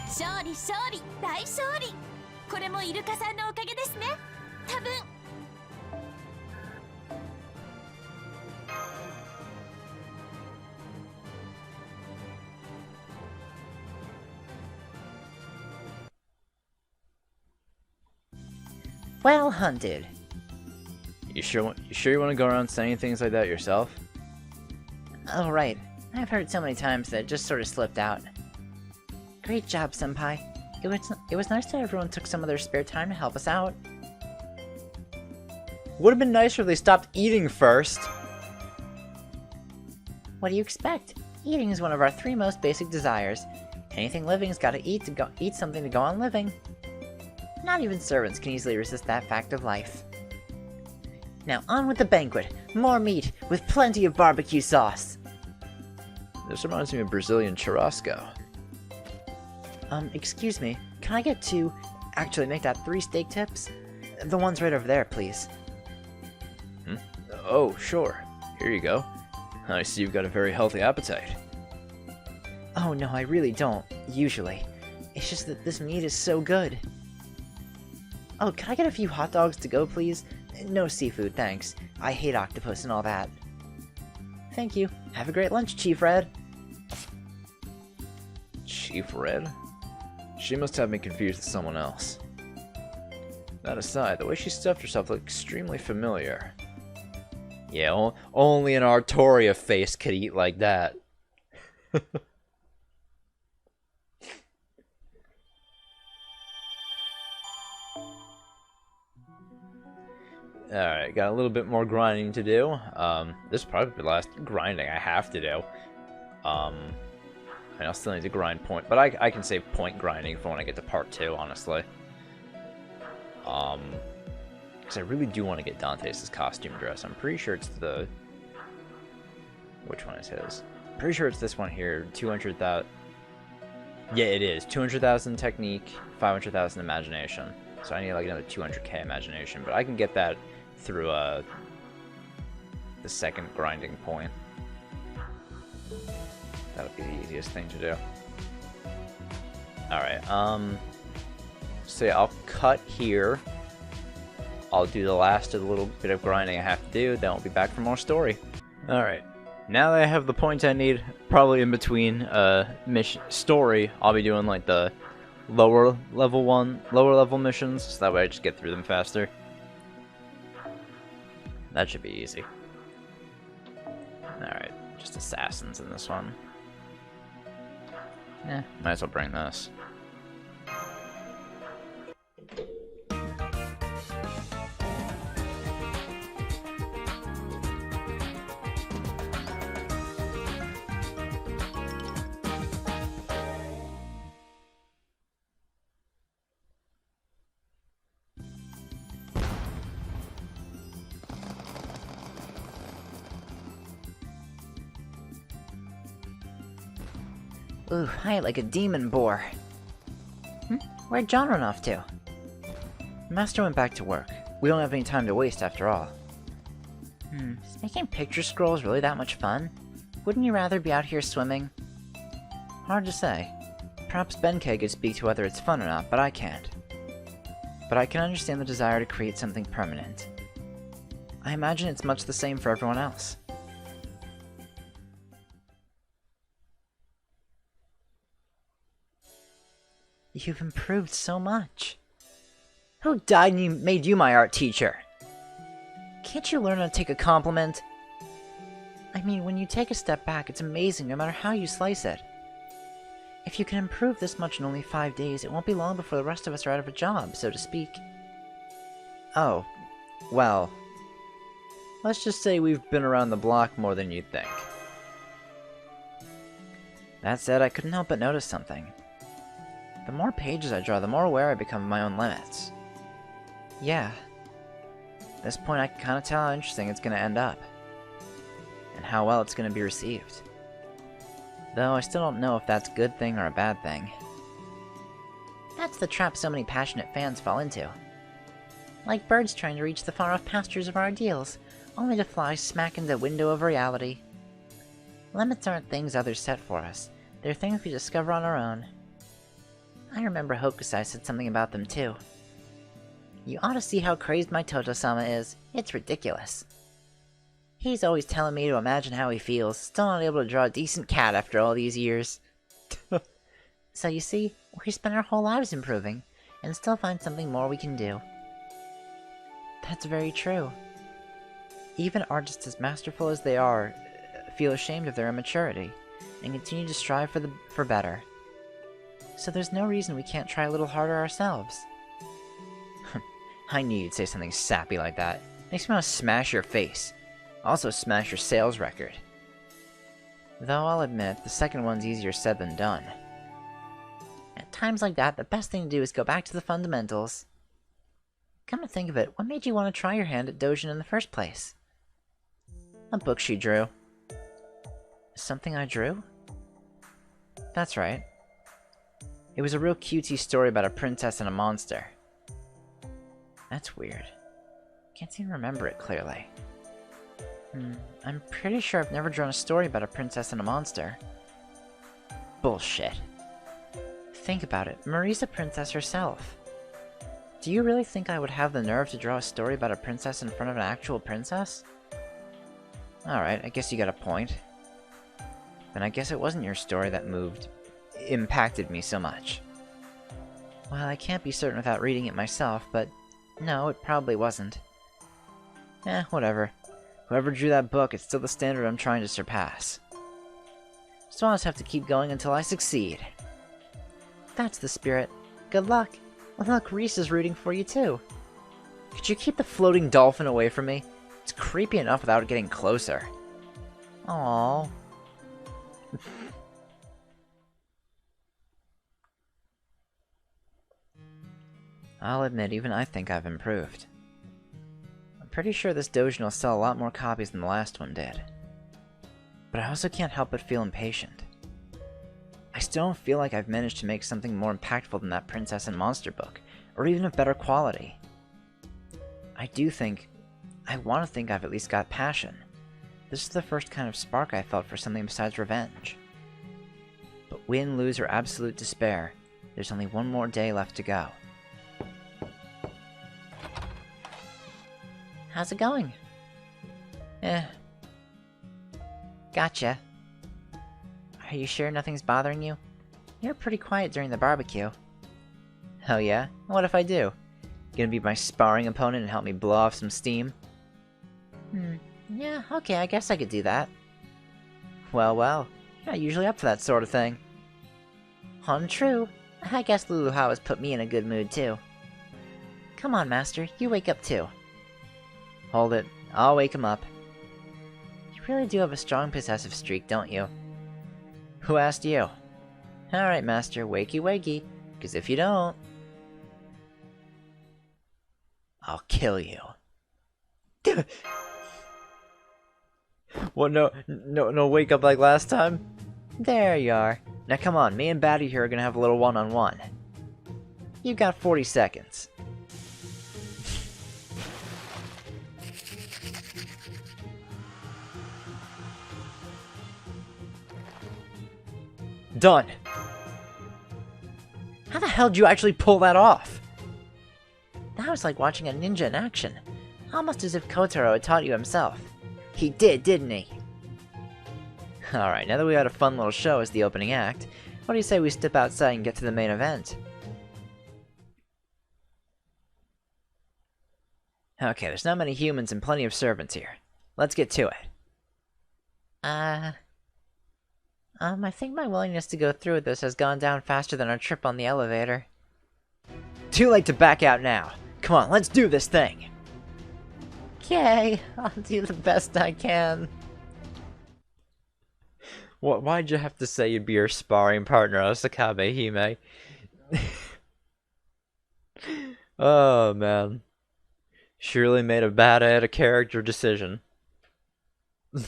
Victory, victory, 大勝利。これもイルカさんのおかげですね。多分。 Well hunted. You sure you want to go around saying things like that yourself? Oh right. I've heard so many times that it just sort of slipped out. Great job, Senpai. It was nice that everyone took some of their spare time to help us out. Would have been nicer if they stopped eating first. What do you expect? Eating is one of our 3 most basic desires. Anything living's got to eat something to go on living. Not even servants can easily resist that fact of life. Now on with the banquet. More meat, with plenty of barbecue sauce. This reminds me of Brazilian churrasco. Excuse me. Can I get 2? Actually, make that 3 steak tips? The ones right over there, please. Oh, sure. Here you go. I see you've got a very healthy appetite. Oh no, I really don't, usually. It's just that this meat is so good. Oh, can I get a few hot dogs to go, please? No seafood, thanks. I hate octopus and all that. Thank you. Have a great lunch, Chief Red. Chief Red? She must have me confused with someone else. That aside, the way she stuffed herself looked extremely familiar. Yeah, only an Artoria face could eat like that. Alright, got a little bit more grinding to do. This is probably the last grinding I have to do. And I'll still need to grind point, but I can save point grinding for when I get to part 2, honestly. Because I really do want to get Dante's costume dress. I'm pretty sure it's the... Which one is his? Pretty sure it's this one here, 200,000... Yeah, it is. 200,000 technique, 500,000 imagination. So I need like another 200k imagination, but I can get that through the second grinding point. That'll be the easiest thing to do. Alright, so yeah, I'll cut here. I'll do the last of the little bit of grinding I have to do, then I'll be back for more story. Alright, now that I have the points I need, probably in between mission story, I'll be doing like the lower level missions, so that way I just get through them faster. That should be easy. Alright, just assassins in this one. Might as well bring this. Ooh, I ate like a demon boar. Where'd John run off to? Master went back to work. We don't have any time to waste after all. Is making picture scrolls really that much fun? Wouldn't you rather be out here swimming? Hard to say. Perhaps Benkei could speak to whether it's fun or not, but I can't. But I can understand the desire to create something permanent. I imagine it's much the same for everyone else. You've improved so much. Who died and made you my art teacher? Can't you learn how to take a compliment? I mean, when you take a step back, it's amazing no matter how you slice it. If you can improve this much in only 5 days, it won't be long before the rest of us are out of a job, so to speak. Oh, well, let's just say we've been around the block more than you'd think. That said, I couldn't help but notice something. The more pages I draw, the more aware I become of my own limits. Yeah. At this point, I can kind of tell how interesting it's going to end up. And how well it's going to be received. Though I still don't know if that's a good thing or a bad thing. That's the trap so many passionate fans fall into. Like birds trying to reach the far-off pastures of our ideals, only to fly smack into the window of reality. Limits aren't things others set for us. They're things we discover on our own. I remember Hokusai said something about them too. You ought to see how crazed my Toto-sama is. It's ridiculous. He's always telling me to imagine how he feels, still not able to draw a decent cat after all these years. So you see, we spend our whole lives improving, and still find something more we can do. That's very true. Even artists as masterful as they are, feel ashamed of their immaturity, and continue to strive for better. So there's no reason we can't try a little harder ourselves. I knew you'd say something sappy like that. Makes me want to smash your face. Also smash your sales record. Though I'll admit, the second one's easier said than done. At times like that, the best thing to do is go back to the fundamentals. Come to think of it, what made you want to try your hand at Dojin in the first place? A book she drew. Something I drew? That's right. It was a real cutesy story about a princess and a monster. That's weird. Can't even remember it clearly. I'm pretty sure I've never drawn a story about a princess and a monster. Bullshit. Think about it, Marie's a princess herself. Do you really think I would have the nerve to draw a story about a princess in front of an actual princess? Alright, I guess you got a point. Then I guess it wasn't your story that impacted me so much. Well, I can't be certain without reading it myself, but no, it probably wasn't. Whatever. Whoever drew that book, it's still the standard I'm trying to surpass. So I'll just have to keep going until I succeed. That's the spirit. Good luck. Look, Reese is rooting for you too. Could you keep the floating dolphin away from me? It's creepy enough without it getting closer. Aww. I'll admit, even I think I've improved. I'm pretty sure this Dojin will sell a lot more copies than the last one did. But I also can't help but feel impatient. I still don't feel like I've managed to make something more impactful than that Princess and Monster book, or even of better quality. I want to think I've at least got passion. This is the first kind of spark I felt for something besides revenge. But win, lose, or absolute despair, there's only one more day left to go. How's it going? Gotcha. Are you sure nothing's bothering you? You're pretty quiet during the barbecue. Oh yeah? What if I do? Gonna be my sparring opponent and help me blow off some steam? Yeah, okay, I guess I could do that. Well, you're not usually up for that sort of thing. Untrue. I guess Luluhao has put me in a good mood too. Come on, Master, you wake up too. Hold it, I'll wake him up. You really do have a strong possessive streak, don't you? Who asked you? Alright, Master, wakey wakey, cause if you don't... I'll kill you. What, no wake up like last time? There you are. Now come on, me and Batty here are gonna have a little one-on-one. You've got 40 seconds. Done. How the hell did you actually pull that off? That was like watching a ninja in action. Almost as if Kotaro had taught you himself. He did, didn't he? Alright, now that we had a fun little show as the opening act, what do you say we step outside and get to the main event? Okay, there's not many humans and plenty of servants here. Let's get to it. I think my willingness to go through with this has gone down faster than our trip on the elevator. Too late to back out now. Come on, let's do this thing! Okay, I'll do the best I can. What? Why'd you have to say you'd be your sparring partner, Osakabe Hime? Oh, man. Surely made a bad out of character decision. I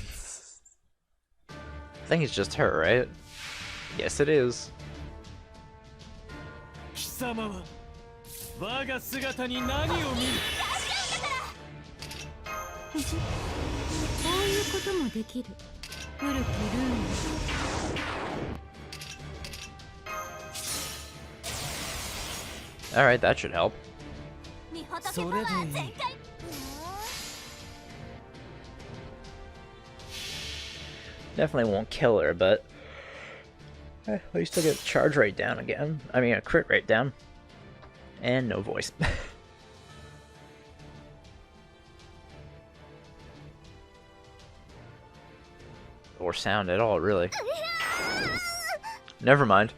think it's just her, right? Yes, it is. 貴様は我が姿に何を見る。こういうこともできる古きルール。 Alright, that should help. 御仏パワー全開。 Definitely won't kill her, but at least I'll get charge rate down again. I mean, a crit rate down. And no voice. Or sound at all, really. Never mind.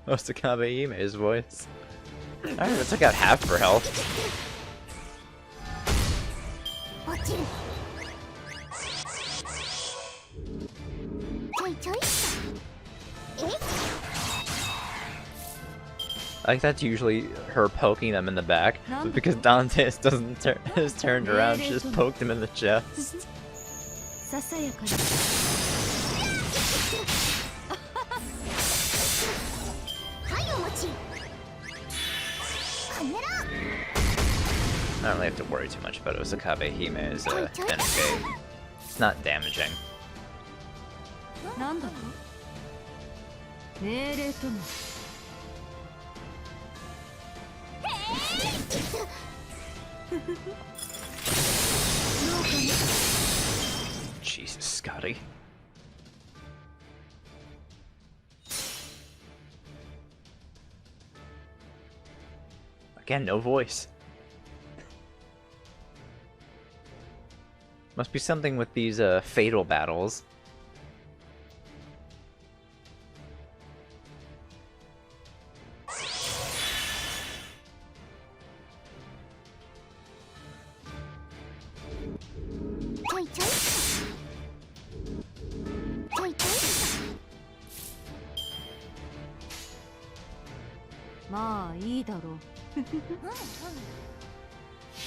Osakabe Hime's voice. Alright, that took out half her health. 落ちる。ちょいちょい。え？ Like, that's usually her poking them in the back, but because Dante's is turned around, she just poked him in the chest. ささやかな。はいお待ち。カメラ。 I don't really have to worry too much about Osakabe Hime's NK. It's not damaging. なんだと？命令とも。 Jesus, Scotty. Again, no voice. Must be something with these fatal battles.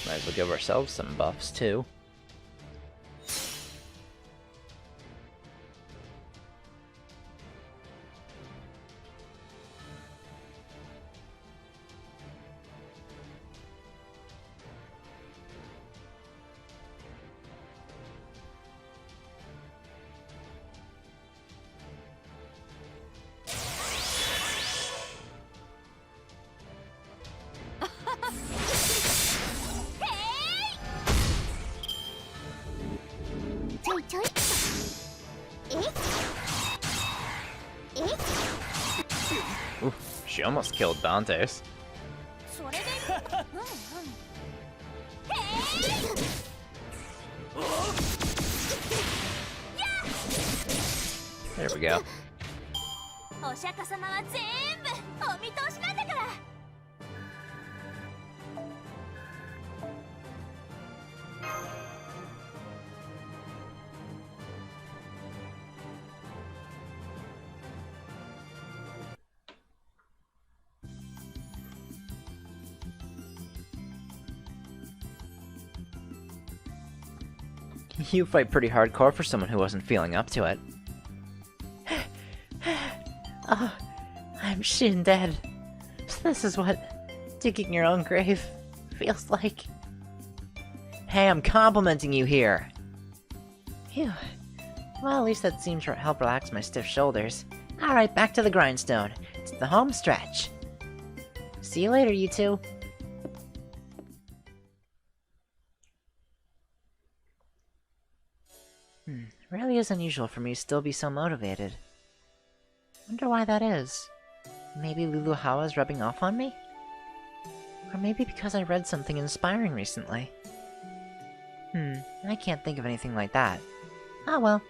Might as well give ourselves some buffs too. Ooh, she almost killed Dante's. There we go. お釈迦様は全部お見通しなんだから。 You fight pretty hardcore for someone who wasn't feeling up to it. Oh, I'm shin dead. So this is what digging your own grave feels like. Hey, I'm complimenting you here. Phew. Well, at least that seems to help relax my stiff shoulders. Alright, back to the grindstone. It's the home stretch. See you later, you two. Really is unusual for me to still be so motivated. Wonder why that is. Maybe Lulu Hawa's rubbing off on me? Or maybe because I read something inspiring recently. I can't think of anything like that. Oh well,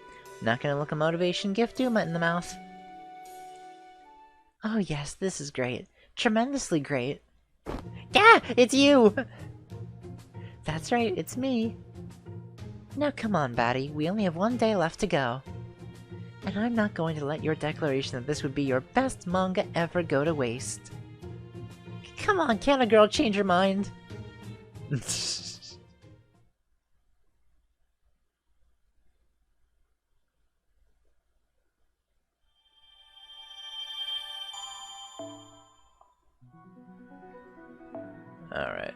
not gonna look a motivation gift Duma in the mouth. Oh yes, this is great. Tremendously great. Yeah, it's you! That's right, it's me. Now come on, Batty, we only have one day left to go. And I'm not going to let your declaration that this would be your best manga ever go to waste. Come on, can't a girl change her mind? Alright.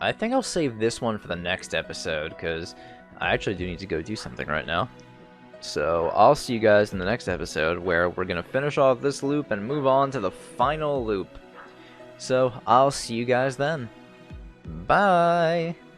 I think I'll save this one for the next episode, because I actually do need to go do something right now. So I'll see you guys in the next episode, where we're going to finish off this loop and move on to the final loop. So I'll see you guys then. Bye!